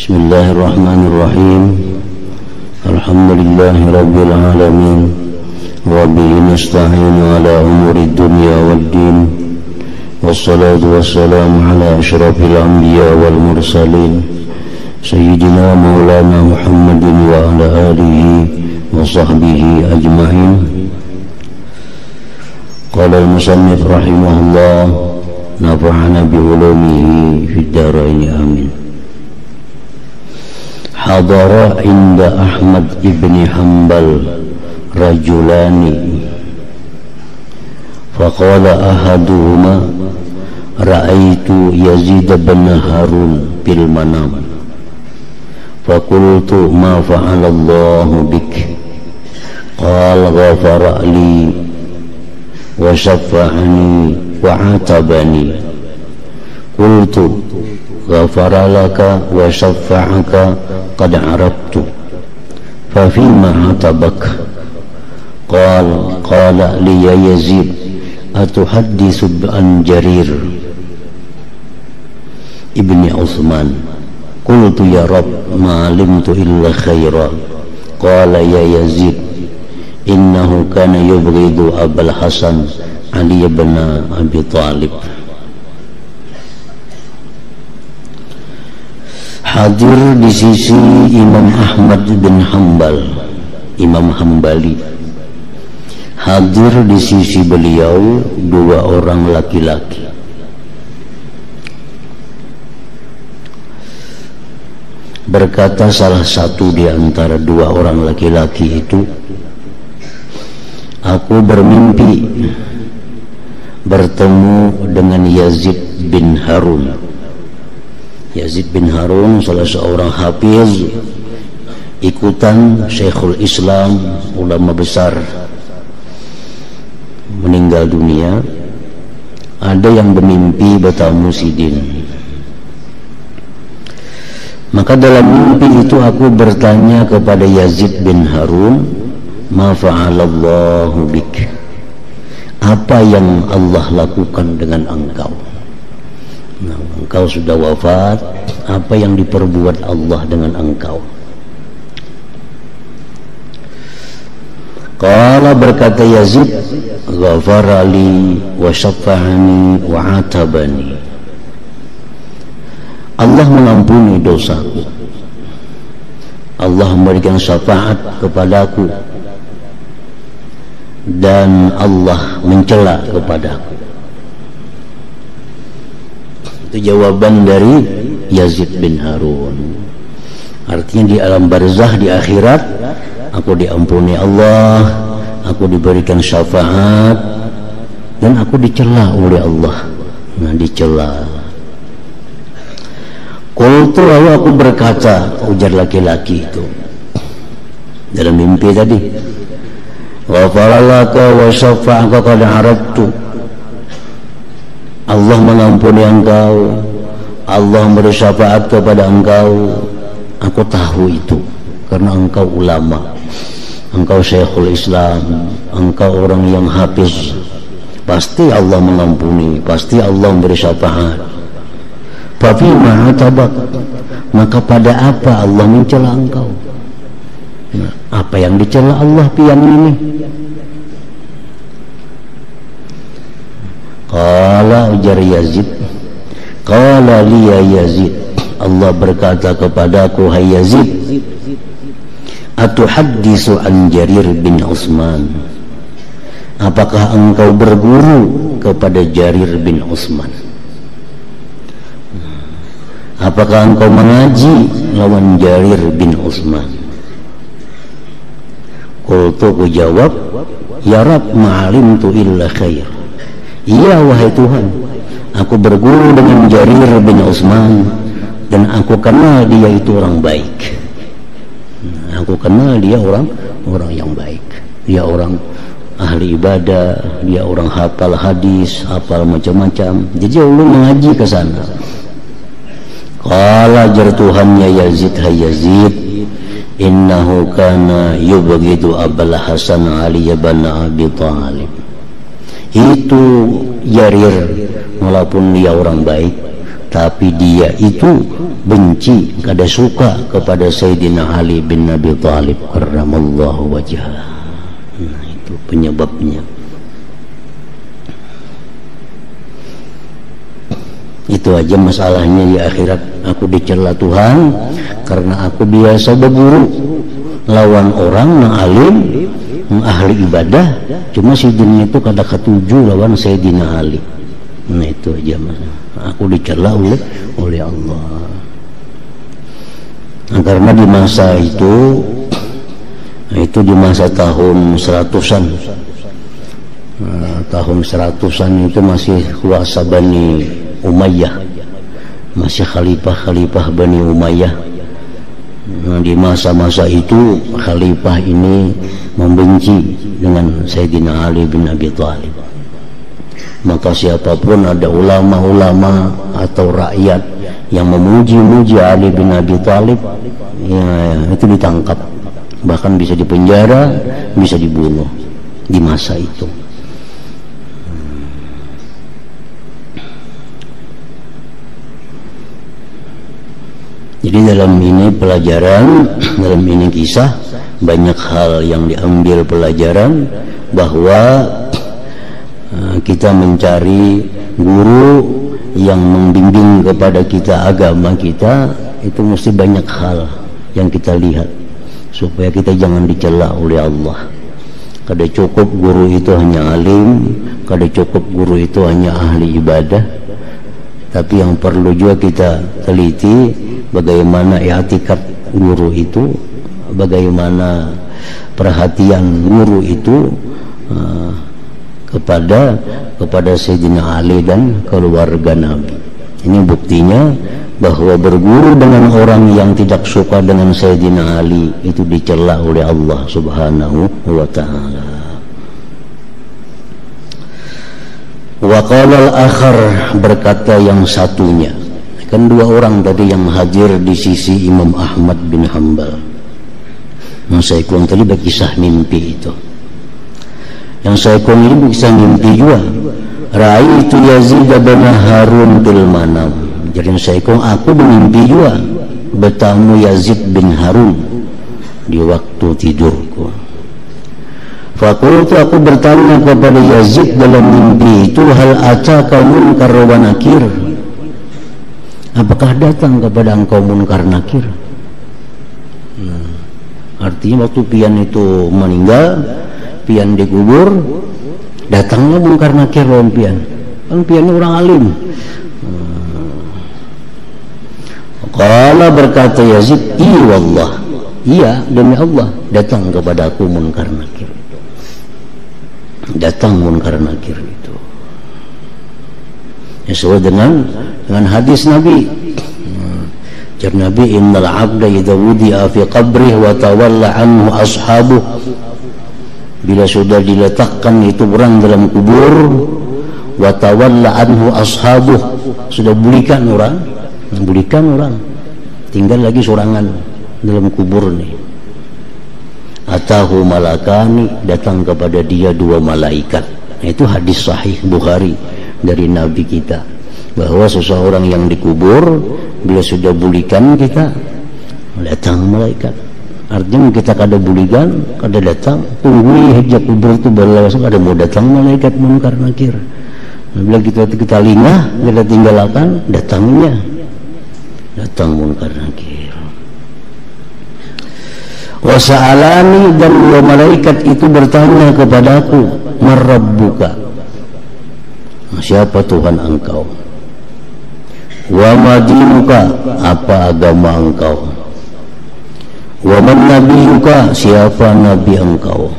Bismillahirrahmanirrahim. Alhamdulillahi rabbil alamin. Wa bihi nasta'inu ala umuri dunya waddin. Wassalatu wassalamu ala asyrafil anbiya wal mursalin Sayyidina maulana Muhammadin wa ala alihi wa sahbihi ajma'in. Qala al-musannif rahimahullah, nafa'ana bi'ulumihi fid dharain amin. Hadara inda Ahmad ibn Hanbal rajulani faqala ahaduhuma ra'aitu Yazid bin Harun bil manam faqultu ma fa'ala Allahu bik qala ghafara li wa syafa'ani wa atabani qultu ghafara laka wa syafa'aka qad arabtu fa fima atabak qala li ya Yazid atuhadditsu an Jarir ibni Utsman qultu ya Rabb ma alimtu illa khaira qala ya Yazid innahu kana yubghidu Abul Hasan Ali ibn Abi Thalib. Hadir di sisi Imam Ahmad bin Hanbal, Imam Hambali. Hadir di sisi beliau dua orang laki-laki. Berkata salah satu di antara dua orang laki-laki itu, aku bermimpi bertemu dengan Yazid bin Harun. Yazid bin Harun salah seorang hafiz ikutan Syekhul Islam, ulama besar, meninggal dunia. Ada yang bermimpi bertemu Sidin. Maka dalam mimpi itu aku bertanya kepada Yazid bin Harun, ma fa'alallahu bik, apa yang Allah lakukan dengan engkau? Nah, engkau sudah wafat, apa yang diperbuat Allah dengan engkau? Qala, berkata Yazid, ghafara li wa syafa'ani wa atabani, Allah mengampuni dosaku, Allah memberikan syafaat kepadaku, dan Allah mencela kepadaku. Itu jawaban dari Yazid bin Harun. Artinya di alam barzah, di akhirat, aku diampuni Allah, aku diberikan syafaat, dan aku dicela oleh Allah. Nah, dicela. Qultu, lalu aku berkata, ujar laki-laki itu dalam mimpi tadi, ghafara laka wa syafa'aka qad arabtu, Allah mengampuni engkau, Allah memberi syafaat kepada engkau, aku tahu itu karena engkau ulama, engkau Syekhul Islam, engkau orang yang hafiz, pasti Allah mengampuni, pasti Allah memberi syafaat. Tapi ma'atabak, maka pada apa Allah mencela engkau? Nah, apa yang dicela Allah pian ini? Qala, ujar Yazid, qala liya Yazid, Allah berkata kepadaku, hai Yazid, atuhaddisu an Jarir bin Utsman, apakah engkau berguru kepada Jarir bin Utsman? Apakah engkau mengaji lawan Jarir bin Utsman? Qultu, ku jawab, ya Rabb ma'alimtu illa khair, iya wahai Tuhan, aku berguru dengan Jarir bin Utsman dan aku kenal dia itu orang baik. Aku kenal dia orang yang baik, dia orang ahli ibadah, dia orang hafal hadis, hafal macam-macam. Jadi Allah mengaji ke sana. Qala, jar Tuhannya Yazid, hai Yazid, innahu kana yubghidu Abul Hasan Ali ibn Abi Thalib. Itu Jarir, walaupun dia orang baik, tapi dia itu benci, kada suka kepada Sayyidina Ali bin Abi Thalib karramallahu wajhah. Nah, itu penyebabnya. Itu aja masalahnya di akhirat. Aku dicela Tuhan karena aku biasa berguru lawan orang yang alim, yang ahli ibadah, cuma Sayyidina itu kada ketuju lawan Sayyidina Ali. Nah, itu aja masalah. Aku dicela oleh Allah. Nah, karena di masa itu di masa tahun 100-an, tahun 100-an itu masih kuasa Bani Umayyah, masih khalifah Bani Umayyah. Nah, di masa-masa itu khalifah ini membenci dengan Sayyidina Ali bin Abi Thalib. Maka siapapun ada ulama-ulama atau rakyat yang memuji-muji Ali bin Abi Thalib, ya, itu ditangkap, bahkan bisa dipenjara, bisa dibunuh di masa itu. Jadi dalam ini pelajaran, dalam ini kisah, banyak hal yang diambil pelajaran, bahwa kita mencari guru yang membimbing kepada kita agama kita, itu mesti banyak hal yang kita lihat supaya kita jangan dicela oleh Allah. Kada cukup guru itu hanya alim, kada cukup guru itu hanya ahli ibadah, tapi yang perlu juga kita teliti bagaimana i'tikad guru itu, bagaimana perhatian guru itu kepada Sayyidina Ali dan keluarga Nabi. Ini buktinya bahwa berguru dengan orang yang tidak suka dengan Sayyidina Ali itu dicela oleh Allah Subhanahu wa ta'ala. Wa qala al-akhar, berkata yang satunya. Kan dua orang tadi yang hadir di sisi Imam Ahmad bin Hanbal. Yang saya kuang tadi berkisah mimpi itu. Yang saya kuang ini berkisah mimpi juga. Ra'aitu Yazid bin Harun bil manam. Jadi yang saya kuang, aku bermimpi juga bertemu Yazid bin Harun di waktu tidurku. Fakultu, aku bertanya kepada Yazid dalam mimpi itu, hal ataka munkar wa nakir, apakah datang kepada engkau munkar nakir? Artinya waktu pian itu meninggal, pian dikubur, datangnya munkar nakir lawan pian. Kan pian orang alim. Qala, berkata Yazid, iya wallah, iya demi Allah, datang kepada aku munkar nakir. Datang munkar nakir itu sesuai dengan hadis Nabi. Jar Nabi, innal abda idza wudi'a fi qabrihi wa tawalla anhu ashabuh, bila sudah diletakkan itu orang dalam kubur, wa tawalla anhu ashabuh, sudah bulikan orang, tinggal lagi sorangan dalam kubur nih. Atahu malakani, datang kepada dia dua malaikat. Nah, itu hadis sahih Bukhari dari Nabi kita, bahwa seseorang yang dikubur bila sudah bulikan kita, datang malaikat. Artinya kita kada bulikan, kada datang, tunggu hijab kubur itu berlangsung, kada mau datang malaikat munkar nakir. Bila kita lingah, kita tinggalkan, datangnya datang munkar nakir. Wasa'alani, dan dua malaikat itu bertanya kepadaku, marrabbuka, siapa Tuhan engkau? Wa madinuka, apa agama engkau? Wa man nabiyuka, siapa nabi engkau?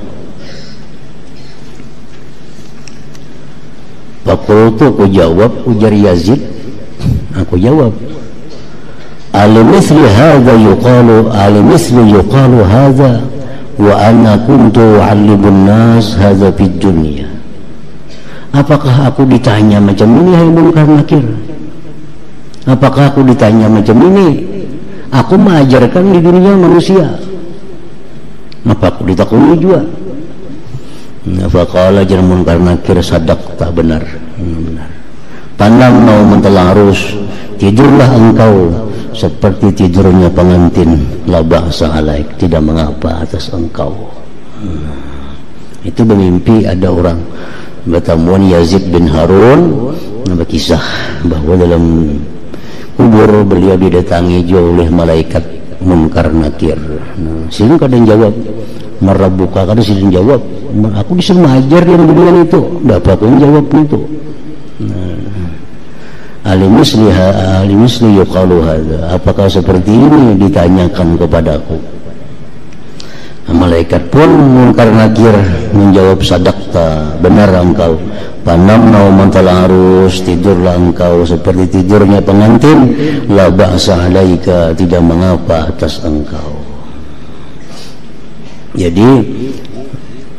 Fakultu, aku jawab, ujar Yazid, aku jawab, al-mithli hadha yuqalu, al-mithli yuqalu hadha wa ana kuntu u'allimun nas hadha fid dunya. Apakah aku ditanya macam ini, hai munkar nakir? Apakah aku ditanya macam ini? Aku mengajarkan di dunia manusia. Apa aku ditakuni juga? Faqala, jar munkar nakir, sadaq, tak benar. Benar. Tanam mau mentelarus tidurlah engkau seperti tidurnya pengantin, la ba'sa alaik, tidak mengapa atas engkau. Itu bermimpi ada orang bertemuan Yazid bin Harun, berkisah bahwa dalam kubur beliau didatangi oleh malaikat Munkar Nakir. Sini kadang jawab marabuka, kadang sini jawab aku disuruh mengajar yang begini itu, dapat aku jawab itu. Alimusli yuqalu hadza, apakah seperti ini ditanyakan kepadaku. Malaikat pun Munkar Nakir menjawab, sadaqta, benar engkau. Panamna wa mantala arus, tidurlah engkau seperti tidurnya pengantin, la ba'sa alaika, tidak mengapa atas engkau. Jadi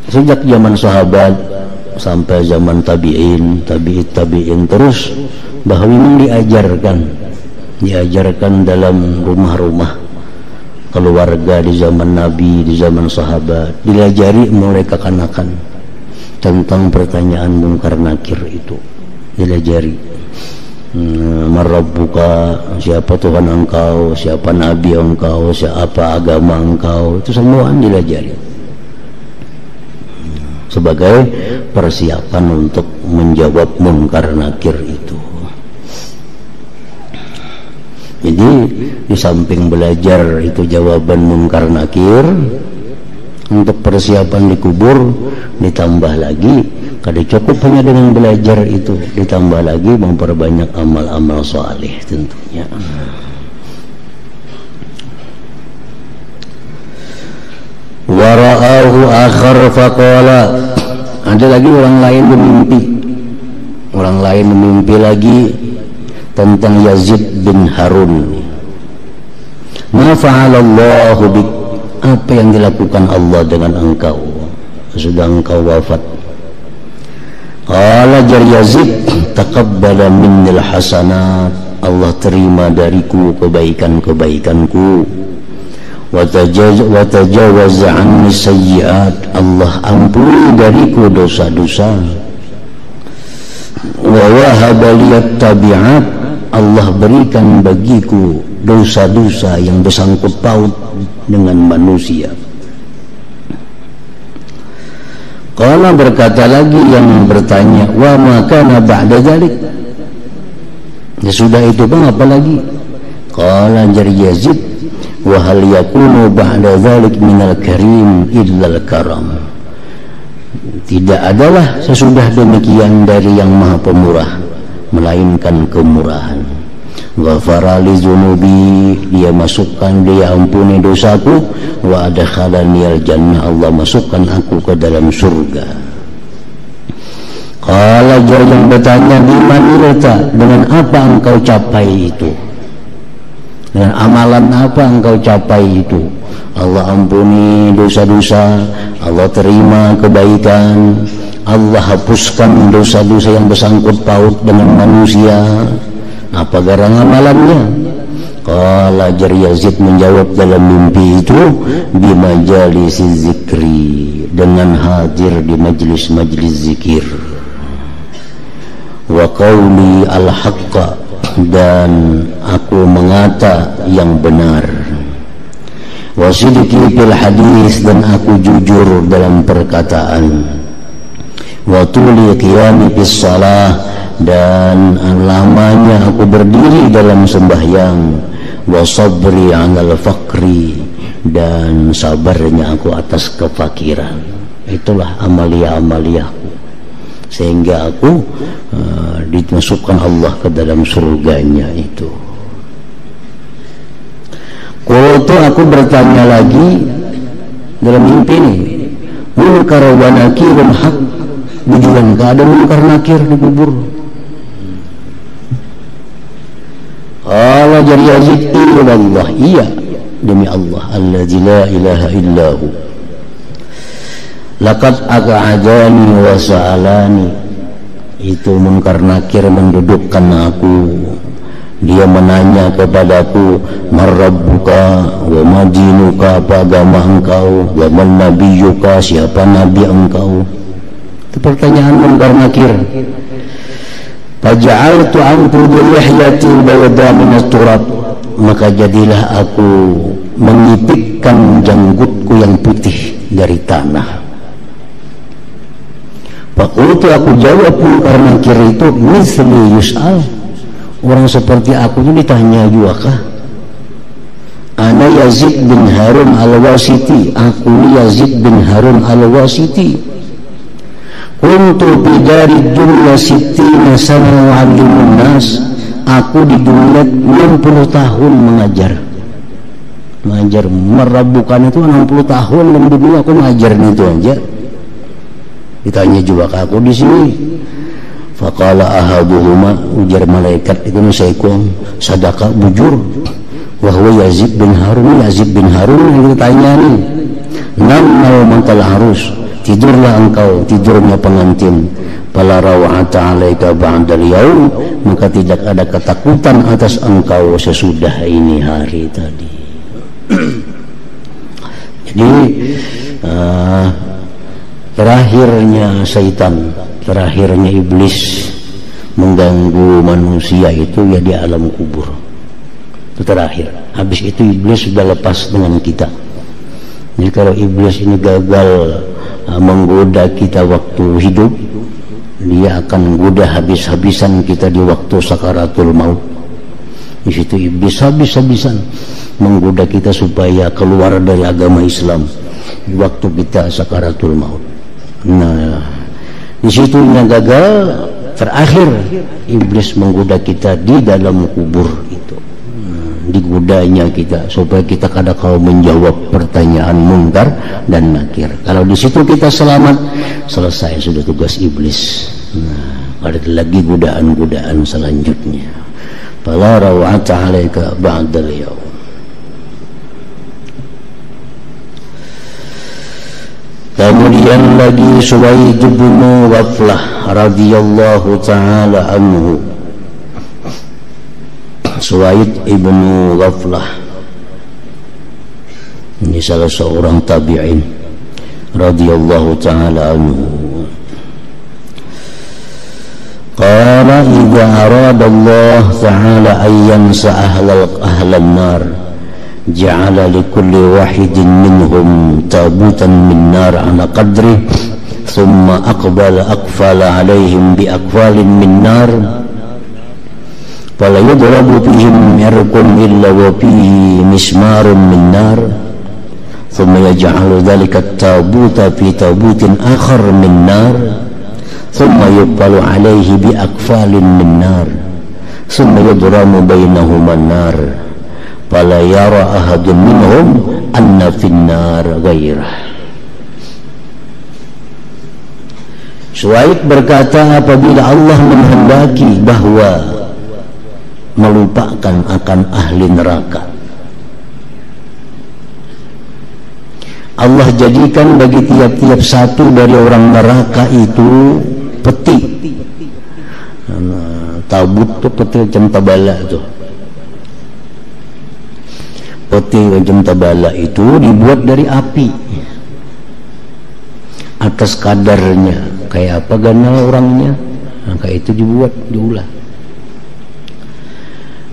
sejak zaman sahabat sampai zaman tabi'in, tabi'in terus bahwa memang diajarkan dalam rumah-rumah keluarga di zaman Nabi, di zaman sahabat, diajari mulai kekanakan tentang pertanyaan Munkar Nakir itu, diajari. Marabbuka, siapa Tuhan engkau, siapa Nabi engkau, siapa agama engkau, itu semua diajari sebagai persiapan untuk menjawab Munkar Nakir itu. Jadi di samping belajar itu jawaban Munkar Nakir, untuk persiapan di kubur ditambah lagi, kada cukup hanya dengan belajar itu, ditambah lagi memperbanyak amal-amal saleh tentunya. Wara'ahu akhar faqala, ada lagi orang lain memimpi lagi tentang Yazid bin Harun. Ma fa'alallahu bik, apa yang dilakukan Allah dengan engkau sudah engkau wafat. Qala jar Yazid, taqabbala minnil hasanat, Allah terima dariku kebaikan-kebaikanku. Wa tajawaza anni sayyi'at, Allah ampuni dariku dosa-dosa. Wa wahaba liyat tabi'at, Allah berikan bagiku dosa-dosa yang bersangkut paut dengan manusia. Qala, berkata lagi yang bertanya, wa ma kana ba'da dzalik, ya sudah itu bang apa lagi? Qala jar Yazid, wa hal yakunu ba'da dzalik minal karim illa al karam, tidak adalah sesudah demikian dari yang maha pemurah melainkan kemurahan. Ghafara li dzunubi, dia masukkan, dia ampuni dosaku. Wa adkhalani al jannah, Allah masukkan aku ke dalam surga. Qala, yang bertanya, biman irta, dengan apa engkau capai itu? Dengan amalan apa engkau capai itu? Allah ampuni dosa-dosa, Allah terima kebaikan, Allah hapuskan dosa-dosa yang bersangkut paut dengan manusia. Apa garang amalannya? Qala jar Yazid menjawab dalam mimpi itu, bimajalisi zikri, dengan hadir di majlis-majlis zikir. Wa qawli al-haqqa, dan aku mengata yang benar. Wa sidqi fil hadis, dan aku jujur dalam perkataan. Wa tuli qiyami bis shalah, dan lamanya aku berdiri dalam sembahyang. Wa sabri 'alal faqri, dan sabarnya aku atas kefakiran. Itulah amalia-amaliaku sehingga aku dimasukkan Allah ke dalam surganya itu. Qultu, aku bertanya lagi dalam mimpi ini, Munkar wa Nakirun haq, bujukan ada Munkar Nakir di kubur? Allah jar Yazid, illallah, iya demi Allah, alladzi la ilaha illahu, laqad aq'adani wa sa'alani, itu Munkar Nakir mendudukkan aku, dia menanya kepadaku, marabbuka wa madinuka, apa agama engkau, wa man nabiyuka, siapa nabi engkau. Itu pertanyaan Munkar Nakir. Faja'altu anfudu lihyati bayda min turab, maka jadilah aku mengipikkan janggutku yang putih dari tanah. Faqultu, aku jawab karena kira itu misli yus'al, orang seperti aku ini ditanya juga kah? Ana Yazid bin Harun al-Wasiti, aku Yazid bin Harun al-Wasiti. Kuntu bidari dunya sittina sana wa'allimun nas, aku di dunia 60 tahun mengajar merabukan itu 60 tahun dan di dunia aku mengajar itu aja. Ditanya juga ke aku di sini. Faqala ahaduhuma, ujar malaikat itu nusaikum, sadaqah bujur, wahwa Yazid bin Harun yang ditanya nih. Namau mantal harus, tidurlah engkau tidurnya pengantin. Fala raw'ata 'alaika ba'dal yaum, maka tidak ada ketakutan atas engkau sesudah ini hari tadi. Jadi terakhirnya syaitan, terakhirnya iblis mengganggu manusia itu ya di alam kubur. Itu terakhir. Habis itu iblis sudah lepas dengan kita. Jadi kalau iblis ini gagal menggoda kita waktu hidup, dia akan goda habis-habisan kita di waktu sakaratul maut. Di situ iblis habis-habisan menggoda kita supaya keluar dari agama Islam di waktu kita sakaratul maut. Nah, di situ yang gagal, terakhir iblis menggoda kita di dalam kubur itu. Digodanya kita supaya kita kadang kala menjawab pertanyaan munkar dan nakir. Kalau di situ kita selamat, selesai sudah tugas iblis. Nah, ada lagi godaan-godaan selanjutnya. Fala raw'ata 'alaika ba'dal yaum. Kemudian lagi Suwaid bin Ghaflah radhiyallahu ta'ala anhu. Suwaid ibn Ghaflah ini salah seorang tabi'in radhiyallahu ta'ala anhu. Qala idza arada Allah ta'ala an yansa ahlan nar ja'ala likulli wahidin minhum tabutan min nar ala qadri thumma aqfala alaihim bi aqfalin min nar fala yudrabu fihim yarqun illa wa fihi mismarun min nar thumma yaj'alu dhalika at-tabuta fi tabutin akhar min nar thumma yuqalu alaihi bi aqfalin min nar thumma yudramu bainahuma nar fala yara ahadun minhum anna finnar ghairah. Suwaid berkata, apabila Allah menghendaki bahwa melupakan akan ahli neraka, Allah jadikan bagi tiap-tiap satu dari orang neraka itu peti. Tabut itu peti macam tabala tuh. Peti macam tabala itu dibuat dari api atas kadarnya. Kayak apa ganal orangnya, kayak itu diulah.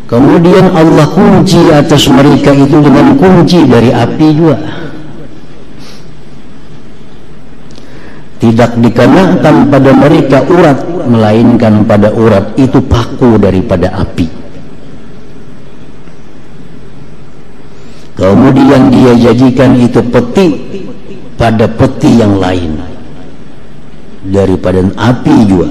Kemudian Allah kunci atas mereka itu dengan kunci dari api juga. Tidak dikenakan pada mereka urat, melainkan pada urat itu paku daripada api. Kemudian dia jadikan itu peti pada peti yang lain daripada api juga.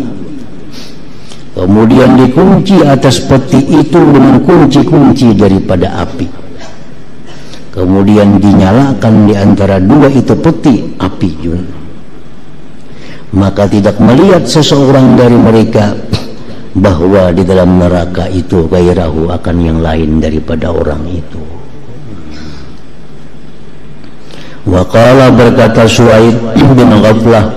Kemudian dikunci atas peti itu dengan kunci-kunci daripada api. Kemudian dinyalakan di antara dua itu peti api juga. Maka tidak melihat seseorang dari mereka bahwa di dalam neraka itu gairahu akan yang lain daripada orang itu. Waqala berkata Suwaid bin Ghaflah,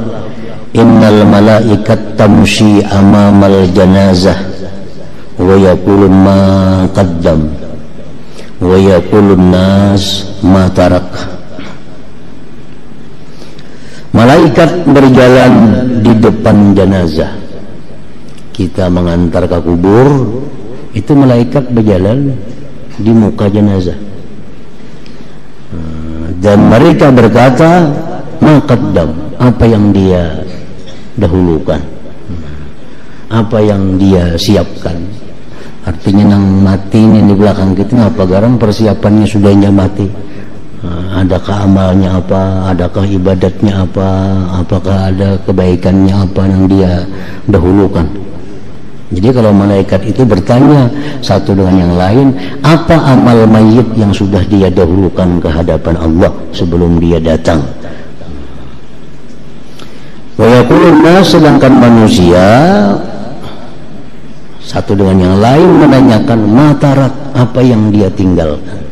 innal malaikat tamshi amamal janazah wa yaqulun ma qaddam wa yaqulun nas ma tarak. Malaikat berjalan di depan jenazah, kita mengantar ke kubur, itu malaikat berjalan di muka jenazah. Dan mereka berkata, maqaddam, apa yang dia dahulukan, apa yang dia siapkan. Artinya nang mati ini di belakang kita apa garang persiapannya sudahnya mati. Adakah amalnya apa, adakah ibadatnya apa, apakah ada kebaikannya apa yang dia dahulukan. Jadi kalau malaikat itu bertanya satu dengan yang lain, apa amal mayit yang sudah dia dahulukan ke hadapan Allah sebelum dia datang. Wa yaquluna, sedangkan manusia satu dengan yang lain menanyakan matarak, apa yang dia tinggalkan.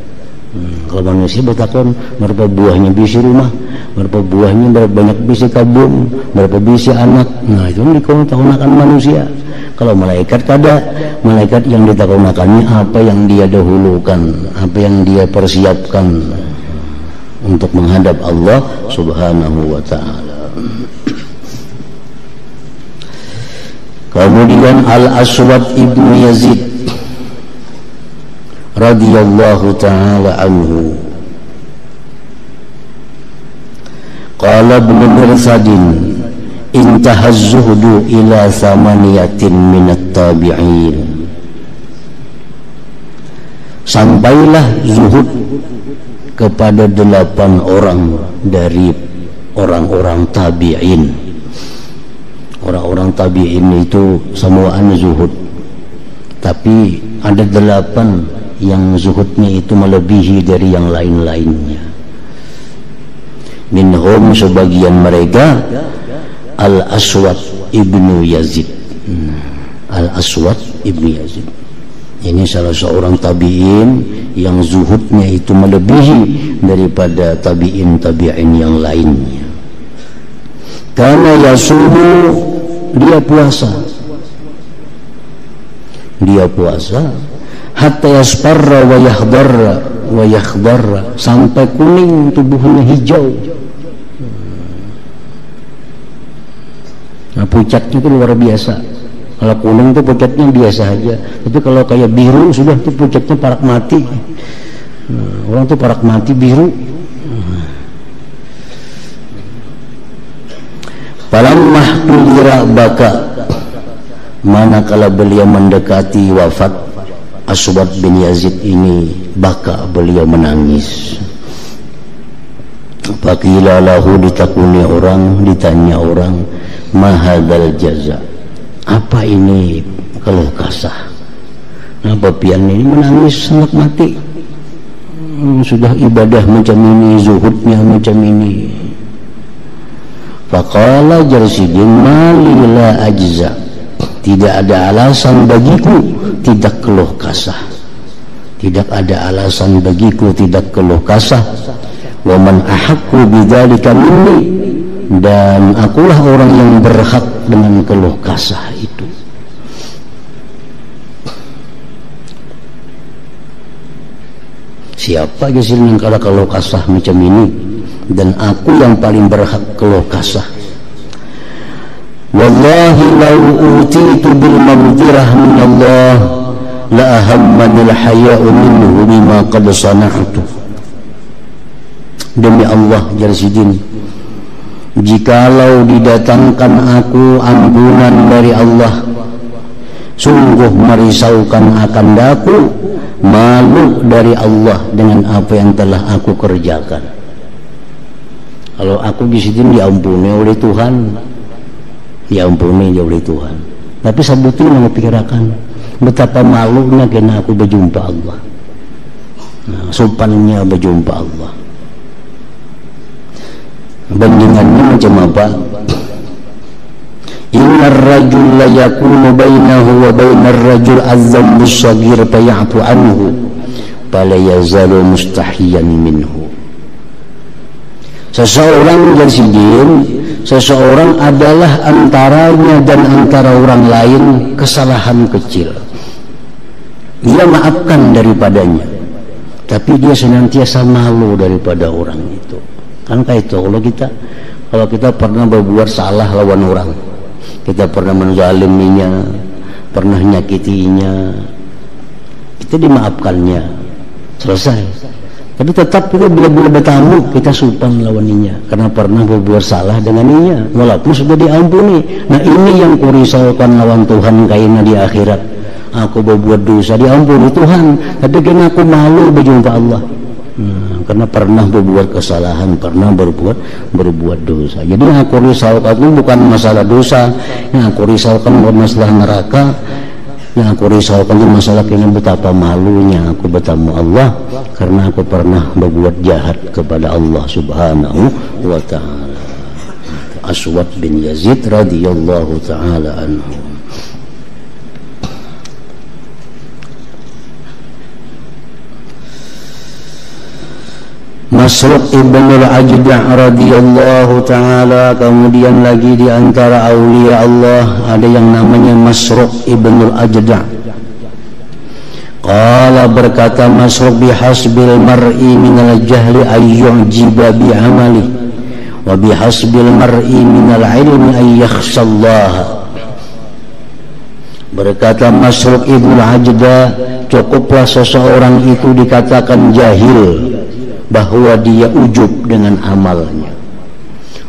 Kalau manusia bertakon berapa buahnya bisi rumah, berapa buahnya berapa banyak bisi kabung, berapa bisi anak. Nah itu ditakunakan manusia. Kalau malaikat kada, malaikat yang ditakunakannya apa yang dia dahulukan, apa yang dia persiapkan untuk menghadap Allah Subhanahu wa ta'ala. Kemudian Al-Aswad ibnu Yazid radhiyallahu ta'ala anhu qala ibn Mirsadin intahaz zuhdu ila thamaniyatin minat tabi'in, sampailah zuhud kepada 8 orang dari orang-orang tabi'in. Orang-orang tabi'in itu semuanya zuhud, tapi ada 8 yang zuhudnya itu melebihi dari yang lain-lainnya. Minhum, sebagian mereka, Al-Aswad ibnu Yazid. Al-Aswad ibnu Yazid ini salah seorang tabi'in yang zuhudnya itu melebihi daripada tabi'in yang lainnya. Karena yasumu, dia puasa hatta yasparra wa yakhdarra, sampai kuning tubuhnya, hijau. Nah pucatnya itu luar biasa. Kalau kuning itu pucatnya biasa aja, tapi kalau kayak biru sudah itu pucatnya parak mati. Orang tuh parak mati biru. Falamma hudira baka, manakala beliau mendekati wafat Aswad bin Yazid ini, baka, beliau menangis. Faqila lahu, ditakuni orang, ditanya orang, mahadal jaza, apa ini keluh kasah, kenapa pian ini menangis sangat mati, sudah ibadah macam ini, zuhudnya macam ini. Faqala Jarsidin, malila ajza, tidak ada alasan bagiku tidak keluh kasah, tidak ada alasan bagiku tidak keluh kasah. Wa man ahaqqu bidzalika minni, dan akulah orang yang berhak dengan keluh kasah itu. Siapa aja sih yang kalau keluh kasah macam ini, dan aku yang paling berhak keluh kasah. Wallahi law utitu bil maghfirah min Allah la ahammanil haya'u minhu bima qad sana'tu. Demi Allah, Jarsidin, jikalau didatangkan aku ampunan dari Allah, sungguh merisaukan akan daku malu dari Allah dengan apa yang telah aku kerjakan. Kalau aku Jarsidin diampuni oleh Tuhan, diampuni oleh Tuhan, tapi sebetulnya mengepikirkan betapa malunya kena aku berjumpa Allah. Nah, sopannya berjumpa Allah. Bandingannya macam apa? Innar rajul la yakunu bainahu wa bainar rajul az-zambu as-saghir faya'fu anhu fala yazalu mustahiyan minhu. Seseorang Jarsidin, seseorang adalah antaranya dan antara orang lain kesalahan kecil, dia maafkan daripadanya, tapi dia senantiasa malu daripada orang itu. Kan kayak itu, kalau kita pernah berbuat salah lawan orang, kita pernah menzaliminya, pernah nyakitinya, kita dimaafkannya, selesai. Tapi tetap kita bila bertamu kita supan lawaninya karena pernah berbuat salah denganinya, walaupun sudah diampuni. Nah ini yang kurisaukan lawan Tuhan kaina di akhirat. Aku berbuat dosa diampuni Tuhan, tapi kena aku malu berjumpa Allah. Karena pernah berbuat kesalahan, pernah berbuat dosa. Jadi yang aku risaukan itu bukan masalah dosa, yang aku risaukan bukan masalah neraka. Yang aku risaukan itu masalah kini betapa malunya aku bertemu Allah karena aku pernah berbuat jahat kepada Allah Subhanahu wa ta'ala. Aswad bin Yazid radhiyallahu ta'ala anhu. Masruq ibn al-Ajda' radhiyallahu ta'ala. Kemudian lagi di antara aulia Allah ada yang namanya Masruq ibn al-Ajda'. Qala, berkata Masruq, bihasbil mar'i minal jahli ayyu'jiba bi'amali wa bihasbil mar'i minal ilmi ayyakhshallaha. Berkata Masruq ibn al-Ajda', cukuplah seseorang itu dikatakan jahil bahwa dia ujub dengan amalnya.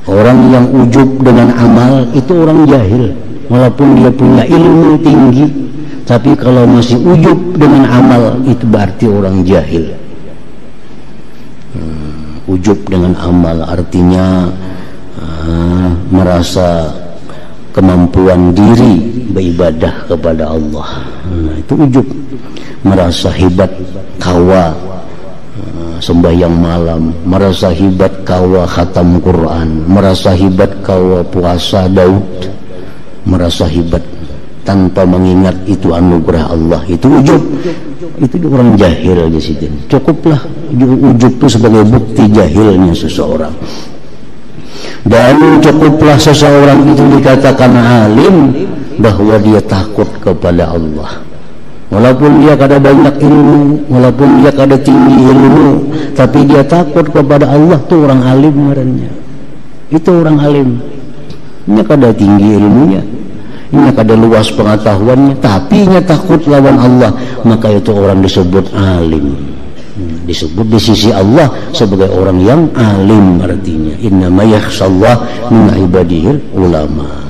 Orang yang ujub dengan amal itu orang jahil, walaupun dia punya ilmu tinggi, tapi kalau masih ujub dengan amal itu berarti orang jahil. Ujub dengan amal artinya merasa kemampuan diri beribadah kepada Allah. Itu ujub, merasa hebat kawa sembahyang malam, merasa hebat kawa khatam Quran, merasa hebat kawa puasa Daud, merasa hebat tanpa mengingat itu anugerah Allah. Itu ujub, itu orang jahil di situ. Cukuplah ujub itu sebagai bukti jahilnya seseorang. Dan cukuplah seseorang itu dikatakan alim bahwa dia takut kepada Allah. Walaupun dia kada banyak ilmu, walaupun dia kada tinggi ilmu, tapi dia takut kepada Allah, tuh orang alim ngarannya. Itu orang alim. Ini kada tinggi ilmunya, ini kada luas pengetahuannya, tapi nya takut lawan Allah, maka itu orang disebut alim. Disebut di sisi Allah sebagai orang yang alim artinya. Innama yakhshallah min ibadihil ulama.